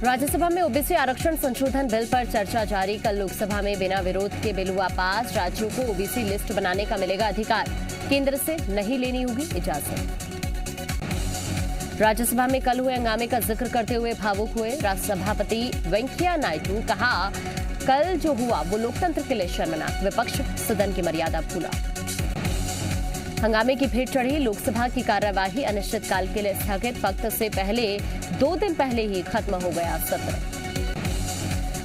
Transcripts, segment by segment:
राज्यसभा में ओबीसी आरक्षण संशोधन बिल पर चर्चा जारी। कल लोकसभा में बिना विरोध के बिल हुआ पास। राज्यों को ओबीसी लिस्ट बनाने का मिलेगा अधिकार, केंद्र से नहीं लेनी होगी इजाजत। राज्यसभा में कल हुए हंगामे का जिक्र करते हुए भावुक हुए सभापति वेंकैया नायडू। कहा, कल जो हुआ वो लोकतंत्र के लिए शर्मनाक। विपक्ष सदन की मर्यादा भूला। हंगामे की भेंट चढ़ी। लोकसभा की कार्यवाही अनिश्चितकाल के लिए स्थगित। वक्त से पहले 2 दिन पहले ही खत्म हो गया सत्र।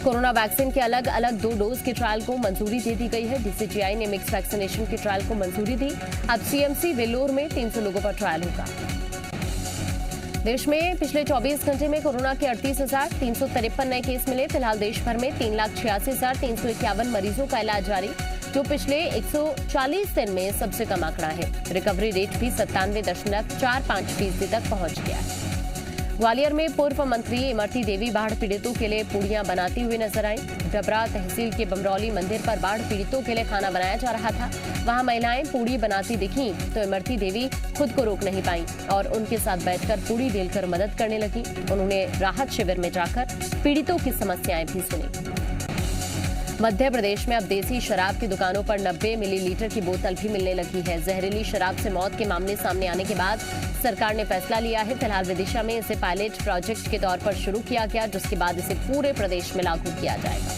कोरोना वैक्सीन के अलग अलग 2 डोज के ट्रायल को मंजूरी दे दी गई है। डीसीजीआई ने मिक्स वैक्सीनेशन के ट्रायल को मंजूरी दी। अब सीएमसी वेल्लोर में 300 लोगों पर ट्रायल होगा। देश में पिछले 24 घंटे में कोरोना के 38,353 नए केस मिले। फिलहाल देश भर में 3,86,351 मरीजों का इलाज जारी, जो पिछले 140 दिन में सबसे कम आंकड़ा है। रिकवरी रेट भी 97.45% तक पहुंच गया है। ग्वालियर में पूर्व मंत्री इमरती देवी बाढ़ पीड़ितों के लिए पूड़ियां बनाती हुई नजर आई। डबरा तहसील के बमरौली मंदिर पर बाढ़ पीड़ितों के लिए खाना बनाया जा रहा था। वहां महिलाएं पूड़ी बनाती दिखीं तो इमरती देवी खुद को रोक नहीं पाई और उनके साथ बैठकर पूड़ी बेलकर मदद करने लगी। उन्होंने राहत शिविर में जाकर पीड़ितों की समस्याएं भी सुनी। मध्य प्रदेश में अब देसी शराब की दुकानों पर 90 मिलीलीटर की बोतल भी मिलने लगी है। जहरीली शराब से मौत के मामले सामने आने के बाद सरकार ने फैसला लिया है। फिलहाल विदिशा में इसे पायलट प्रोजेक्ट के तौर पर शुरू किया गया, जिसके बाद इसे पूरे प्रदेश में लागू किया जाएगा।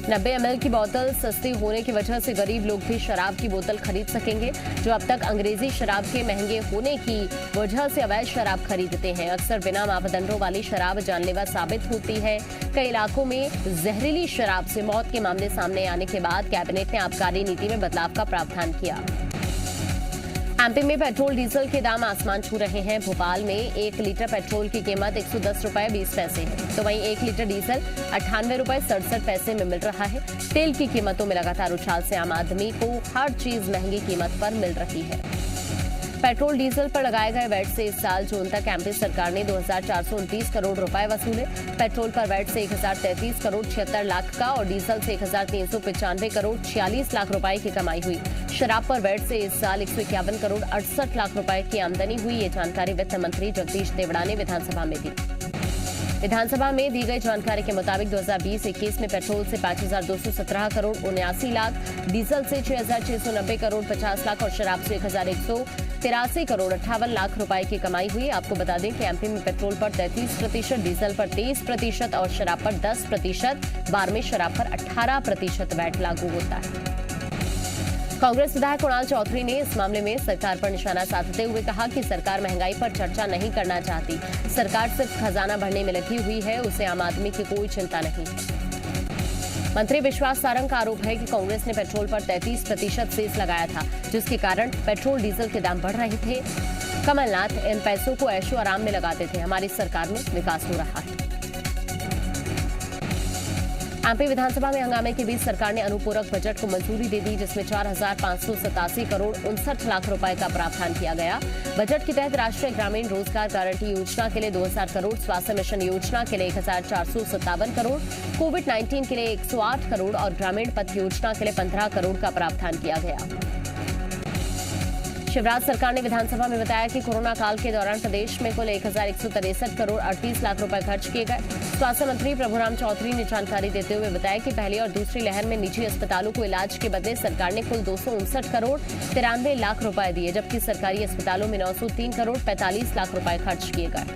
90 ml की बोतल सस्ती होने की वजह से गरीब लोग भी शराब की बोतल खरीद सकेंगे, जो अब तक अंग्रेजी शराब के महंगे होने की वजह से अवैध शराब खरीदते हैं। अक्सर बिना मापदंडों वाली शराब जानलेवा साबित होती है। कई इलाकों में जहरीली शराब से मौत के मामले सामने आने के बाद कैबिनेट ने आबकारी नीति में बदलाव का प्रावधान किया। एमपी में पेट्रोल डीजल के दाम आसमान छू रहे हैं। भोपाल में 1 लीटर पेट्रोल की कीमत 110 रुपए 20 पैसे है, तो वहीं 1 लीटर डीजल 98 रुपए 67 पैसे में मिल रहा है। तेल की कीमतों में लगातार उछाल से आम आदमी को हर चीज महंगी कीमत पर मिल रही है। पेट्रोल डीजल पर लगाए गए वैट से इस साल जून तक एमपी सरकार ने 2,429 करोड़ रुपए वसूले। पेट्रोल पर वैट से 1,033 करोड़ 76 लाख का और डीजल से 1,395 करोड़ 46 लाख रुपए की कमाई हुई। शराब पर वैट से इस साल 151 करोड़ 68 लाख रुपए की आमदनी हुई। ये जानकारी वित्त मंत्री जगदीश देवड़ा ने विधानसभा में दी। विधानसभा में दी गई जानकारी के मुताबिक 2020-21 में पेट्रोल से 5,217 करोड़ 79 लाख, डीजल से 6,690 करोड़ 50 लाख और शराब से 1,183 करोड़ 58 लाख रुपए की कमाई हुई। आपको बता दें कि एमपी में पेट्रोल पर 33%, डीजल पर 23% और शराब पर 10%, बार में शराब पर 18% वैट लागू होता है। कांग्रेस विधायक कुणाल चौधरी ने इस मामले में सरकार पर निशाना साधते हुए कहा कि सरकार महंगाई पर चर्चा नहीं करना चाहती। सरकार सिर्फ खजाना भरने में लगी हुई है, उसे आम आदमी की कोई चिंता नहीं है। मंत्री विश्वास सारंग का आरोप है कि कांग्रेस ने पेट्रोल पर 33% सेस लगाया था, जिसके कारण पेट्रोल डीजल के दाम बढ़ रहे थे। कमलनाथ इन पैसों को ऐशो आराम में लगाते थे। हमारी सरकार में विकास हो रहा है। एमपी विधानसभा में हंगामे के बीच सरकार ने अनुपूरक बजट को मंजूरी दे दी, जिसमें 4,587 करोड़ 59 लाख रुपए का प्रावधान किया गया। बजट के तहत राष्ट्रीय ग्रामीण रोजगार गारंटी योजना के लिए 2,000 करोड़, स्वास्थ्य मिशन योजना के लिए 1,457 करोड़, कोविड-19 के लिए 108 करोड़ और ग्रामीण पथ योजना के लिए 15 करोड़ का प्रावधान किया गया। शिवराज सरकार ने विधानसभा में बताया कि कोरोना काल के दौरान प्रदेश में कुल 1,163 करोड़ 38 लाख रुपए खर्च किए गए। स्वास्थ्य मंत्री प्रभुराम चौधरी ने जानकारी देते हुए बताया कि पहली और दूसरी लहर में निजी अस्पतालों को इलाज के बदले सरकार ने कुल 259 करोड़ 93 लाख रुपए दिए, जबकि सरकारी अस्पतालों में 903 करोड़ 45 लाख रुपए खर्च किए गए।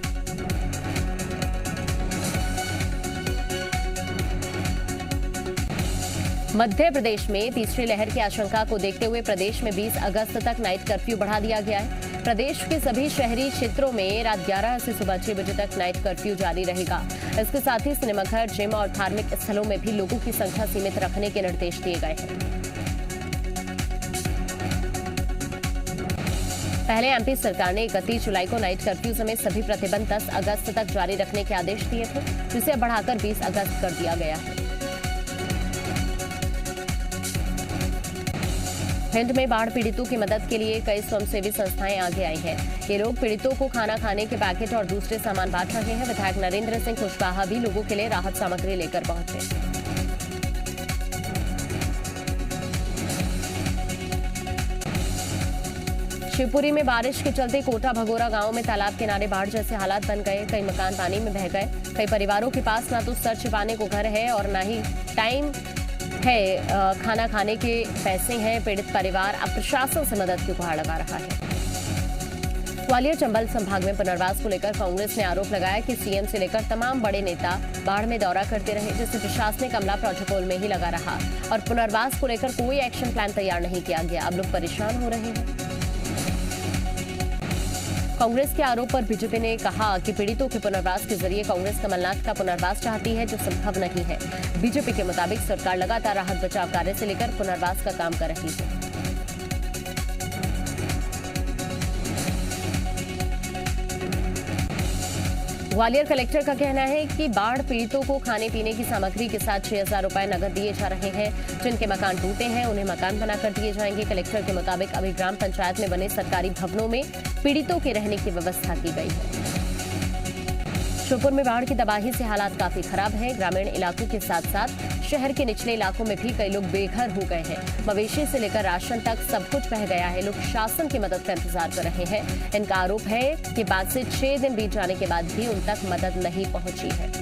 मध्य प्रदेश में तीसरी लहर की आशंका को देखते हुए प्रदेश में 20 अगस्त तक नाइट कर्फ्यू बढ़ा दिया गया है। प्रदेश के सभी शहरी क्षेत्रों में रात 11 से सुबह 6 बजे तक नाइट कर्फ्यू जारी रहेगा। इसके साथ ही सिनेमाघर, जिम और धार्मिक स्थलों में भी लोगों की संख्या सीमित रखने के निर्देश दिए गए हैं। पहले एमपी सरकार ने 31 जुलाई को नाइट कर्फ्यू समेत सभी प्रतिबंध 10 अगस्त तक जारी रखने के आदेश दिए थे, जिसे अब बढ़ाकर 20 अगस्त कर दिया गया है। भिंड में बाढ़ पीड़ितों की मदद के लिए कई स्वयंसेवी संस्थाएं आगे आई हैं। ये लोग पीड़ितों को खाना खाने के पैकेट और दूसरे सामान बांट रहे हैं। विधायक नरेंद्र सिंह कुशवाहा भी लोगों के लिए राहत सामग्री लेकर पहुंचे। शिवपुरी में बारिश के चलते कोटा भगोरा गांव में तालाब किनारे बाढ़ जैसे हालात बन गए। कई मकान पानी में बह गए। कई परिवारों के पास ना तो सर छिपाने को घर है और ना ही टाइम है खाना खाने के पैसे हैं। पीड़ित परिवार अब प्रशासन से मदद की गुहार लगा रहा है। ग्वालियर चंबल संभाग में पुनर्वास को लेकर कांग्रेस ने आरोप लगाया कि सीएम से लेकर तमाम बड़े नेता बाढ़ में दौरा करते रहे, जिससे प्रशासनिक अमला प्रोटोकॉल में ही लगा रहा और पुनर्वास को लेकर कोई एक्शन प्लान तैयार नहीं किया गया। अब लोग परेशान हो रहे हैं। कांग्रेस के आरोप पर बीजेपी ने कहा कि पीड़ितों के पुनर्वास के जरिए कांग्रेस कमलनाथ का पुनर्वास चाहती है, जो संभव नहीं है। बीजेपी के मुताबिक सरकार लगातार राहत बचाव कार्य से लेकर पुनर्वास का काम कर रही है। ग्वालियर कलेक्टर का कहना है कि बाढ़ पीड़ितों को खाने पीने की सामग्री के साथ 6,000 रुपए नकद दिए जा रहे हैं। जिनके मकान टूटे हैं उन्हें मकान बनाकर दिए जाएंगे। कलेक्टर के मुताबिक अभी ग्राम पंचायत में बने सरकारी भवनों में पीड़ितों के रहने की व्यवस्था की गई है। श्योपुर में बाढ़ की तबाही से हालात काफी खराब है। ग्रामीण इलाकों के साथ साथ शहर के निचले इलाकों में भी कई लोग बेघर हो गए हैं। मवेशी से लेकर राशन तक सब कुछ बह गया है। लोग शासन की मदद का इंतजार कर रहे हैं। इनका आरोप है कि बाद से 6 दिन बीत जाने के बाद भी उन तक मदद नहीं पहुंची है।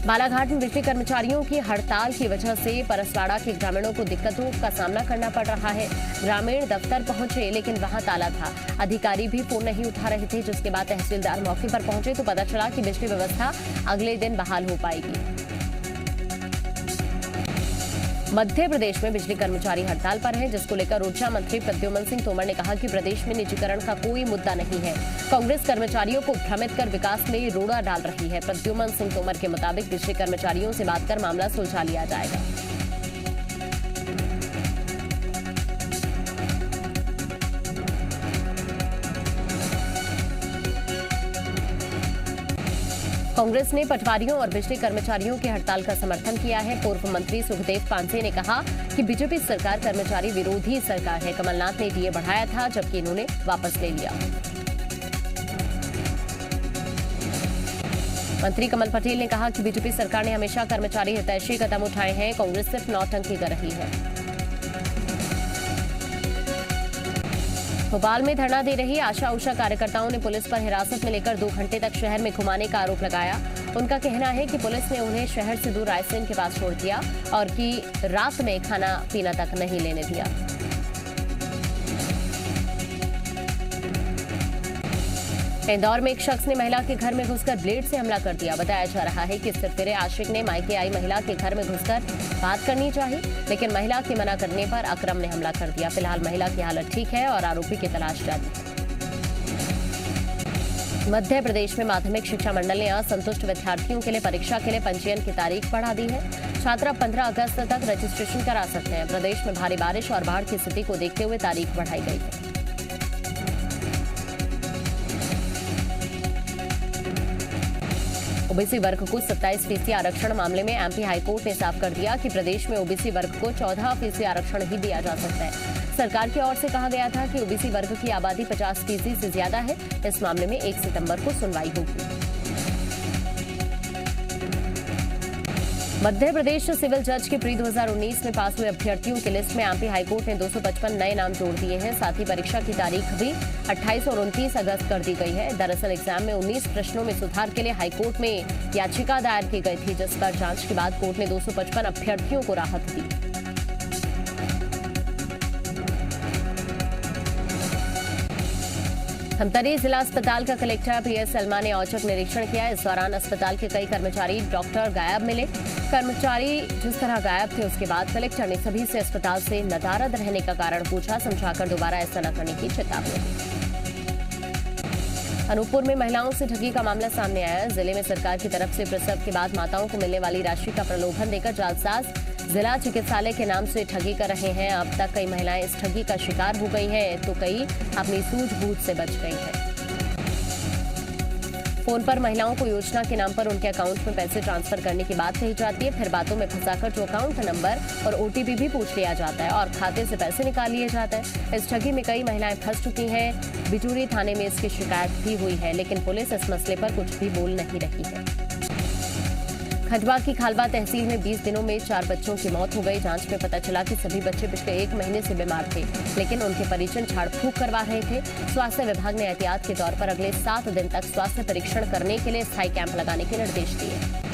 बालाघाट में बिजली कर्मचारियों की हड़ताल की वजह से परसवाड़ा के ग्रामीणों को दिक्कतों का सामना करना पड़ रहा है। ग्रामीण दफ्तर पहुंचे लेकिन वहां ताला था। अधिकारी भी फोन नहीं उठा रहे थे, जिसके बाद तहसीलदार मौके पर पहुंचे तो पता चला कि बिजली व्यवस्था अगले दिन बहाल हो पाएगी। मध्य प्रदेश में बिजली कर्मचारी हड़ताल पर हैं, जिसको लेकर ऊर्जा मंत्री प्रद्युम्न सिंह तोमर ने कहा कि प्रदेश में निजीकरण का कोई मुद्दा नहीं है। कांग्रेस कर्मचारियों को भ्रमित कर विकास में रोड़ा डाल रही है। प्रद्युम्न सिंह तोमर के मुताबिक बिजली कर्मचारियों से बात कर मामला सुलझा लिया जाएगा। कांग्रेस ने पटवारियों और बिजली कर्मचारियों की हड़ताल का समर्थन किया है। पूर्व मंत्री सुखदेव पांसे ने कहा कि बीजेपी सरकार कर्मचारी विरोधी सरकार है। कमलनाथ ने डीए बढ़ाया था, जबकि इन्होंने वापस ले लिया। मंत्री कमल पटेल ने कहा कि बीजेपी सरकार ने हमेशा कर्मचारी हितैषी कदम उठाए हैं। कांग्रेस सिर्फ नौटंकी कर रही है। भोपाल में धरना दे रही आशा उषा कार्यकर्ताओं ने पुलिस पर हिरासत में लेकर 2 घंटे तक शहर में घुमाने का आरोप लगाया। उनका कहना है कि पुलिस ने उन्हें शहर से दूर रायसेन के पास छोड़ दिया और कि रात में खाना पीना तक नहीं लेने दिया। इंदौर में एक शख्स ने महिला के घर में घुसकर ब्लेड से हमला कर दिया। बताया जा रहा है कि सिरफिरे आशिक ने मायके आई महिला के घर में घुसकर बात करनी चाहिए, लेकिन महिला के मना करने पर अकरम ने हमला कर दिया। फिलहाल महिला की हालत ठीक है और आरोपी की तलाश जारी है। मध्य प्रदेश में माध्यमिक शिक्षा मंडल ने असंतुष्ट विद्यार्थियों के लिए परीक्षा के लिए पंजीयन की तारीख बढ़ा दी है। छात्र 15 अगस्त तक रजिस्ट्रेशन करा सकते हैं। प्रदेश में भारी बारिश और बाढ़ की स्थिति को देखते हुए तारीख बढ़ाई गई है। ओबीसी वर्ग को 27% आरक्षण मामले में एमपी हाईकोर्ट ने साफ कर दिया कि प्रदेश में ओबीसी वर्ग को 14% आरक्षण ही दिया जा सकता है। सरकार की ओर से कहा गया था कि ओबीसी वर्ग की आबादी 50% से ज्यादा है। इस मामले में 1 सितंबर को सुनवाई होगी। मध्य प्रदेश सिविल जज के प्री 2019 में पास हुए अभ्यर्थियों की लिस्ट में एमपी हाईकोर्ट ने 255 नए नाम जोड़ दिए हैं। साथ ही परीक्षा की तारीख भी 28 और 29 अगस्त कर दी गई है। दरअसल एग्जाम में 19 प्रश्नों में सुधार के लिए हाईकोर्ट में याचिका दायर की गई थी, जिस पर जांच के बाद कोर्ट ने 255 अभ्यर्थियों को राहत दी। धमतरी जिला अस्पताल का कलेक्टर पीएस सलमा ने औचक निरीक्षण किया। इस दौरान अस्पताल के कई कर्मचारी डॉक्टर गायब मिले। कर्मचारी जिस तरह गायब थे, उसके बाद कलेक्टर ने सभी से अस्पताल से नदारद रहने का कारण पूछा, समझाकर दोबारा ऐसा न करने की चेतावनी दी। अनूपपुर में महिलाओं से ठगी का मामला सामने आया। जिले में सरकार की तरफ से प्रसव के बाद माताओं को मिलने वाली राशि का प्रलोभन देकर जालसाज जिला चिकित्सालय के नाम से ठगी कर रहे हैं। अब तक कई महिलाएं इस ठगी का शिकार हो गई हैं, तो कई अपनी सूझबूझ से बच गई हैं। फोन पर महिलाओं को योजना के नाम पर उनके अकाउंट में पैसे ट्रांसफर करने की बात कही जाती है। फिर बातों में फंसाकर जो अकाउंट नंबर और ओटीपी भी पूछ लिया जाता है और खाते से पैसे निकाल लिए जाते हैं। इस ठगी में कई महिलाएं फंस चुकी हैं। बिजूरी थाने में इसकी शिकायत भी हुई है, लेकिन पुलिस इस मसले पर कुछ भी बोल नहीं रही है। खंडवा की खालवा तहसील में 20 दिनों में 4 बच्चों की मौत हो गई। जांच में पता चला कि सभी बच्चे पिछले 1 महीने से बीमार थे, लेकिन उनके परिजन झाड़ फूंक करवा रहे थे। स्वास्थ्य विभाग ने एहतियात के तौर पर अगले 7 दिन तक स्वास्थ्य परीक्षण करने के लिए स्थायी कैंप लगाने के निर्देश दिए।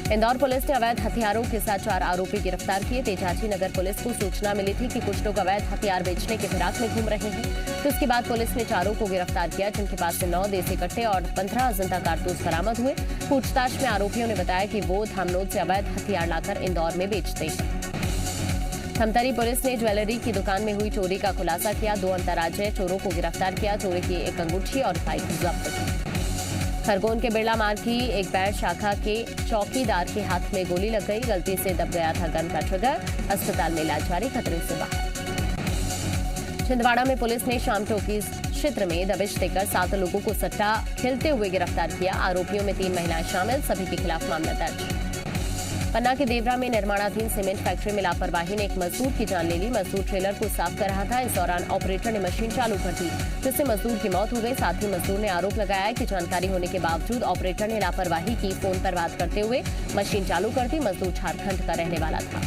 इंदौर पुलिस ने अवैध हथियारों के साथ 4 आरोपी गिरफ्तार किए। तेजाजी नगर पुलिस को सूचना मिली थी कि कुछ लोग अवैध हथियार बेचने के फिराक में घूम रहे हैं, तो इसके बाद पुलिस ने 4 को गिरफ्तार किया, जिनके पास से 9 देसी कट्टे और 15 जिंदा कारतूस बरामद हुए। पूछताछ में आरोपियों ने बताया कि वो धामनोद से अवैध हथियार लाकर इंदौर में बेचते हैं। थमतरी पुलिस ने ज्वेलरी की दुकान में हुई चोरी का खुलासा किया। 2 अंतर्राज्यीय चोरों को गिरफ्तार किया। चोरी की 1 अंगूठी और बाइक जब्त की। खरगोन के बिरला मार्ग की एक बैंक शाखा के चौकीदार के हाथ में गोली लग गई। गलती से दब गया था गन का ट्रिगर। अस्पताल में इलाज जारी, खतरे से बाहर। छिंदवाड़ा में पुलिस ने शाम टोकी क्षेत्र में दबिश देकर 7 लोगों को सट्टा खेलते हुए गिरफ्तार किया। आरोपियों में 3 महिलाएं शामिल, सभी के खिलाफ मामला दर्ज। पन्ना के देवरा में निर्माणाधीन सीमेंट फैक्ट्री में लापरवाही ने एक मजदूर की जान ले ली। मजदूर ट्रेलर को साफ कर रहा था। इस दौरान ऑपरेटर ने मशीन चालू कर दी, जिससे मजदूर की मौत हो गई। साथ ही मजदूर ने आरोप लगाया कि जानकारी होने के बावजूद ऑपरेटर ने लापरवाही की। फोन पर बात करते हुए मशीन चालू कर दी। मजदूर झारखंड का रहने वाला था।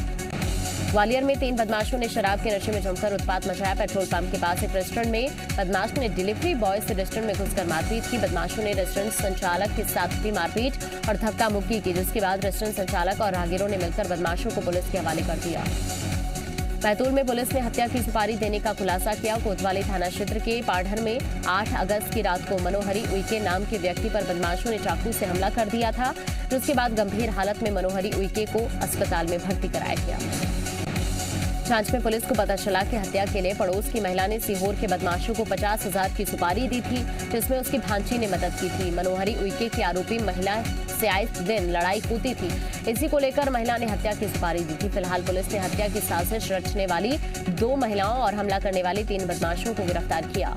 ग्वालियर में 3 बदमाशों ने शराब के नशे में जमकर उत्पात मचाया। पेट्रोल पंप के पास एक रेस्टोरेंट में बदमाश ने डिलीवरी बॉय से रेस्टोरेंट में घुसकर मारपीट की। बदमाशों ने रेस्टोरेंट संचालक के साथ भी मारपीट और धक्का मुक्की की, जिसके बाद रेस्टोरेंट संचालक और राहगीरों ने मिलकर बदमाशों को पुलिस के हवाले कर दिया। बैतूल में पुलिस ने हत्या की सुपारी देने का खुलासा किया। कोतवाली थाना क्षेत्र के पाढ़र में 8 अगस्त की रात को मनोहरी उइके नाम के व्यक्ति पर बदमाशों ने चाकू से हमला कर दिया था, जिसके बाद गंभीर हालत में मनोहरी उइके को अस्पताल में भर्ती कराया गया। जांच में पुलिस को पता चला कि हत्या के लिए पड़ोस की महिला ने सीहोर के बदमाशों को 50,000 की सुपारी दी थी, जिसमें उसकी भांजी ने मदद की थी। मनोहरी उइके की आरोपी महिला से आए दिन लड़ाई होती थी। इसी को लेकर महिला ने हत्या की सुपारी दी थी। फिलहाल पुलिस ने हत्या की साजिश रचने वाली 2 महिलाओं और हमला करने वाली 3 बदमाशों को गिरफ्तार किया।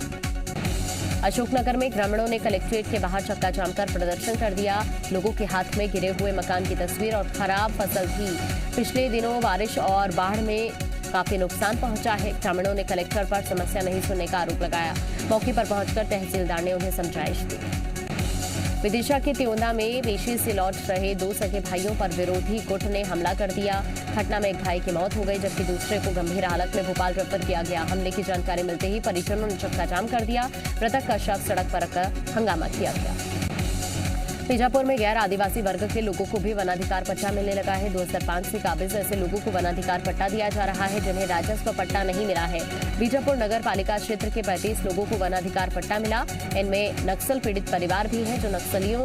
अशोकनगर में ग्रामीणों ने कलेक्ट्रेट के बाहर चक्का जाम कर प्रदर्शन कर दिया। लोगों के हाथ में गिरे हुए मकान की तस्वीर और खराब फसल थी। पिछले दिनों बारिश और बाढ़ में काफी नुकसान पहुंचा है। ग्रामीणों ने कलेक्टर पर समस्या नहीं सुनने का आरोप लगाया। मौके पर पहुंचकर तहसीलदार ने उन्हें समझाइश दी। विदिशा के त्योंदा में पेशी से लौट रहे 2 सगे भाइयों पर विरोधी गुट ने हमला कर दिया। घटना में एक भाई की मौत हो गई, जबकि दूसरे को गंभीर हालत में भोपाल रेफर किया गया। हमले की जानकारी मिलते ही परिजनों ने चक्का जाम कर दिया। मृतक का शव सड़क पर रखकर हंगामा किया गया। बीजापुर में गैर आदिवासी वर्ग के लोगों को भी वनाधिकार पट्टा मिलने लगा है। 2005 से काबिज ऐसे लोगों को वनाधिकार पट्टा दिया जा रहा है, जिन्हें राजस्व पट्टा नहीं मिला है। बीजापुर नगर पालिका क्षेत्र के 35 लोगों को वनाधिकार पट्टा मिला। इनमें नक्सल पीड़ित परिवार भी है, जो नक्सलियों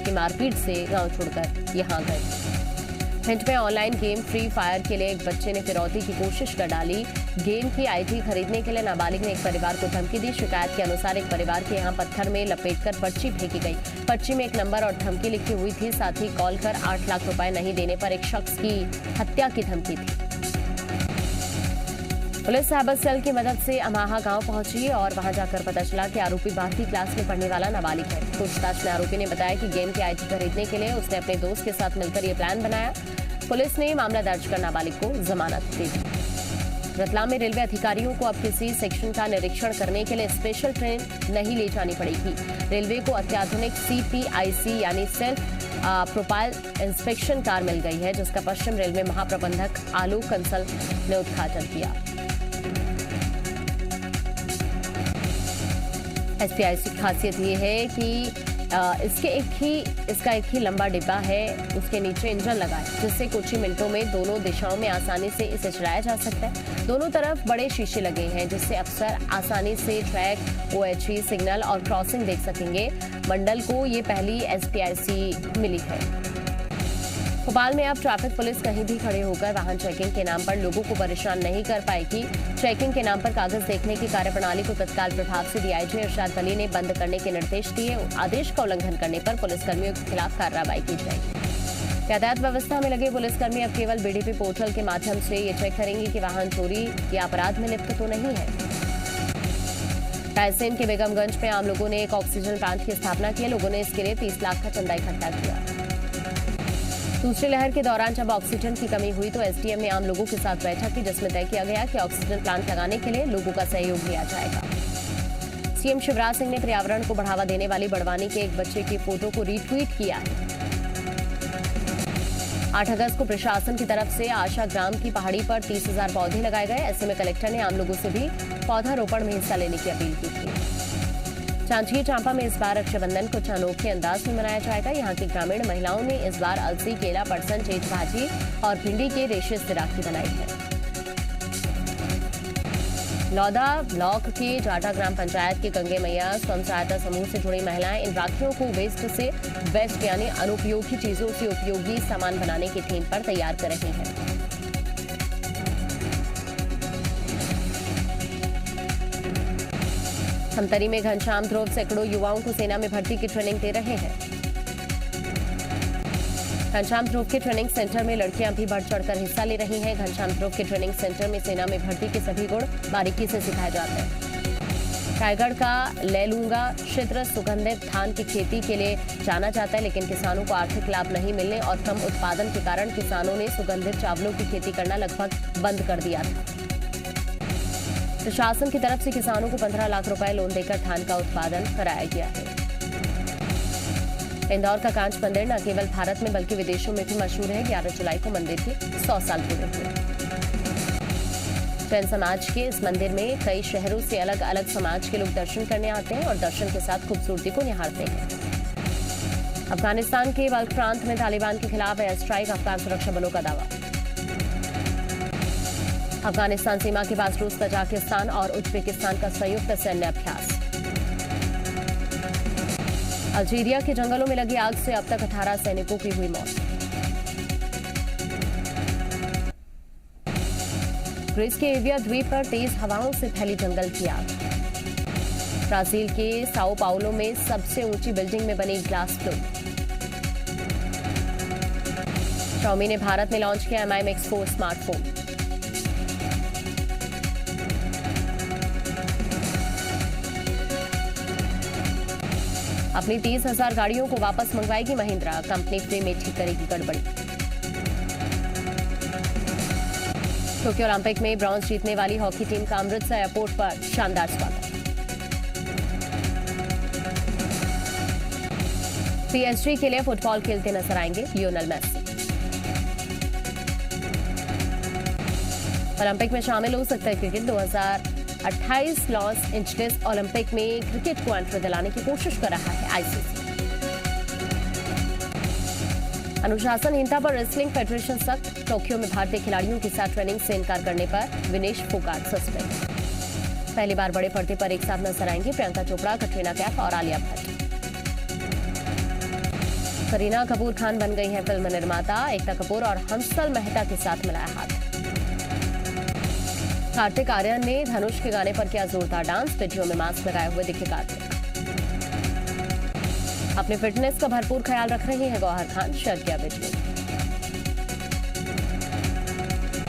की मारपीट से गांव छोड़कर यहां गए। भिंड में ऑनलाइन गेम फ्री फायर के लिए एक बच्चे ने फिरौती की कोशिश कर डाली। गेम की आईडी खरीदने के लिए नाबालिग ने एक परिवार को धमकी दी। शिकायत के अनुसार एक परिवार के यहां पत्थर में लपेटकर पर्ची फेंकी गई। पर्ची में एक नंबर और धमकी लिखी हुई थी। साथ ही कॉल कर 8 लाख रुपए नहीं देने पर एक शख्स की हत्या की धमकी थी। पुलिस साइबर सेल की मदद से अमाहा गांव पहुंची और वहां जाकर पता चला कि आरोपी 12वीं क्लास में पढ़ने वाला नाबालिग है। पूछताछ में आरोपी ने बताया कि गेम की आईडी खरीदने के लिए उसने अपने दोस्त के साथ मिलकर ये प्लान बनाया। पुलिस ने मामला दर्ज कर नाबालिग को जमानत दे दी। रतलाम में रेलवे अधिकारियों को अब किसी सेक्शन का निरीक्षण करने के लिए स्पेशल ट्रेन नहीं ले जानी पड़ेगी। रेलवे को अत्याधुनिक CPIC यानी सेल्फ प्रोफाइल इंस्पेक्शन कार मिल गई है, जिसका पश्चिम रेलवे महाप्रबंधक आलोक कंसल ने उद्घाटन किया। SPIC की खासियत ये है कि इसका एक ही लंबा डिब्बा है। उसके नीचे इंजन लगा है, जिससे कुछ ही मिनटों में दोनों दिशाओं में आसानी से इसे चलाया जा सकता है। दोनों तरफ बड़े शीशे लगे हैं, जिससे अफसर आसानी से ट्रैक, OHE सिग्नल और क्रॉसिंग देख सकेंगे। मंडल को ये पहली SPIC मिली है। भोपाल में अब ट्रैफिक पुलिस कहीं भी खड़े होकर वाहन चेकिंग के नाम पर लोगों को परेशान नहीं कर पाएगी। चेकिंग के नाम पर कागज देखने की कार्यप्रणाली को तत्काल प्रभाव से DIG इरशाद अली ने बंद करने के निर्देश दिए। आदेश का उल्लंघन करने पर पुलिसकर्मियों के खिलाफ कार्रवाई की जाएगी। यातायात व्यवस्था में लगे पुलिसकर्मी अब केवल BDP पोर्टल के माध्यम से ये चेक करेंगे कि वाहन चोरी या अपराध में लिप्त तो नहीं है। रायसेन के बेगमगंज में आम लोगों ने एक ऑक्सीजन प्लांट की स्थापना की। लोगों ने इसके लिए 30 लाख का चंदा इकट्ठा किया। दूसरी लहर के दौरान जब ऑक्सीजन की कमी हुई तो SDM ने आम लोगों के साथ बैठक की, जिसमें तय किया गया कि ऑक्सीजन प्लांट लगाने के लिए लोगों का सहयोग लिया जाएगा। CM शिवराज सिंह ने पर्यावरण को बढ़ावा देने वाली बड़वानी के एक बच्चे की फोटो को रीट्वीट किया है। 8 अगस्त को प्रशासन की तरफ से आशा ग्राम की पहाड़ी पर 30,000 पौधे लगाए गए। ऐसे में कलेक्टर ने आम लोगों से भी पौधारोपण में हिस्सा लेने की अपील की थी। जांजगीर चांपा में इस बार रक्षाबंधन कुछ अनोखे अंदाज में मनाया जाएगा। यहाँ की ग्रामीण महिलाओं ने इस बार अलसी, केला, पड़सन, चेज भाजी और भिंडी के रेशे से राखी बनाई है। लौदा ब्लॉक के जाटा ग्राम पंचायत के गंगे मैया स्वयं सहायता समूह से जुड़ी महिलाएं इन राखियों को वेस्ट से बेस्ट यानी अनुपयोगी चीजों से उपयोगी सामान बनाने की थीम पर तैयार कर रही हैं। खमतरी में घनश्याम ध्रुव सैकड़ों युवाओं को सेना में भर्ती की ट्रेनिंग दे रहे हैं। घनश्याम ध्रुव के ट्रेनिंग सेंटर में लड़कियां भी बढ़ चढ़कर हिस्सा ले रही हैं। घनश्याम ध्रुव के ट्रेनिंग सेंटर में सेना में भर्ती के सभी गुण बारीकी से सिखाए जाते हैं। रायगढ़ का लेलूंगा क्षेत्र सुगंधित धान की खेती के लिए जाना जाता है, लेकिन किसानों को आर्थिक लाभ नहीं मिलने और कम उत्पादन के कारण किसानों ने सुगंधित चावलों की खेती करना लगभग बंद कर दिया था। प्रशासन की तरफ से किसानों को 15 लाख रुपए लोन देकर धान का उत्पादन कराया गया है। इंदौर का कांच मंदिर न केवल भारत में बल्कि विदेशों में भी मशहूर है। 11 जुलाई को मंदिर के 100 साल पूरे हुए। जैन समाज के इस मंदिर में कई शहरों से अलग अलग समाज के लोग दर्शन करने आते हैं और दर्शन के साथ खूबसूरती को निहारते हैं। अफगानिस्तान के बल्ख प्रांत में तालिबान के खिलाफ एयर स्ट्राइक, अफगान सुरक्षा बलों का दावा। अफगानिस्तान सीमा के पास रूस, तजाकिस्तान और उज्बेकिस्तान का संयुक्त सैन्य अभ्यास। अल्जीरिया के जंगलों में लगी आग से अब तक 18 सैनिकों की हुई मौत। ग्रीस के एविया द्वीप पर तेज हवाओं से फैली जंगल की आग। ब्राजील के साओ पाउलो में सबसे ऊंची बिल्डिंग में बनी ग्लास फ्लोर। Xiaomi ने भारत में लॉन्च किया Mi Mix 4 स्मार्टफोन। अपनी 30,000 गाड़ियों को वापस मंगवाएगी महिंद्रा, कंपनी फ्री में ठीक करेगी गड़बड़ी। टोक्यो ओलंपिक में ब्रॉन्ज जीतने वाली हॉकी टीम का अमृतसर एयरपोर्ट पर शानदार स्वागत। पीएसजी के लिए फुटबॉल खेलते नजर आएंगे लियोनेल मेसी। ओलंपिक में शामिल हो सकता है क्रिकेट। 2028 लॉस एंजलिस ओलंपिक में क्रिकेट को एंट्री दिलाने की कोशिश कर रहा है आईसीसी। अनुशासनहीनता पर रेसलिंग फेडरेशन सख्त। टोक्यो में भारतीय खिलाड़ियों के साथ ट्रेनिंग से इनकार करने पर विनेश फोगाट सस्पेंड। पहली बार बड़े पर्दे पर एक साथ नजर आएंगे प्रियंका चोपड़ा, कटरीना कैफ और आलिया भट्ट। करीना कपूर खान बन गई हैं फिल्म निर्माता। एकता कपूर और हंसल मेहता के साथ मिलाया हाथ। कार्तिक आर्यन ने धनुष के गाने पर किया जोरदार डांस। वीडियो में मास्क लगाए हुए दिखे कार्तिक। अपने फिटनेस का भरपूर ख्याल रख रही हैं गौहर खान, शेयर किया वीडियो।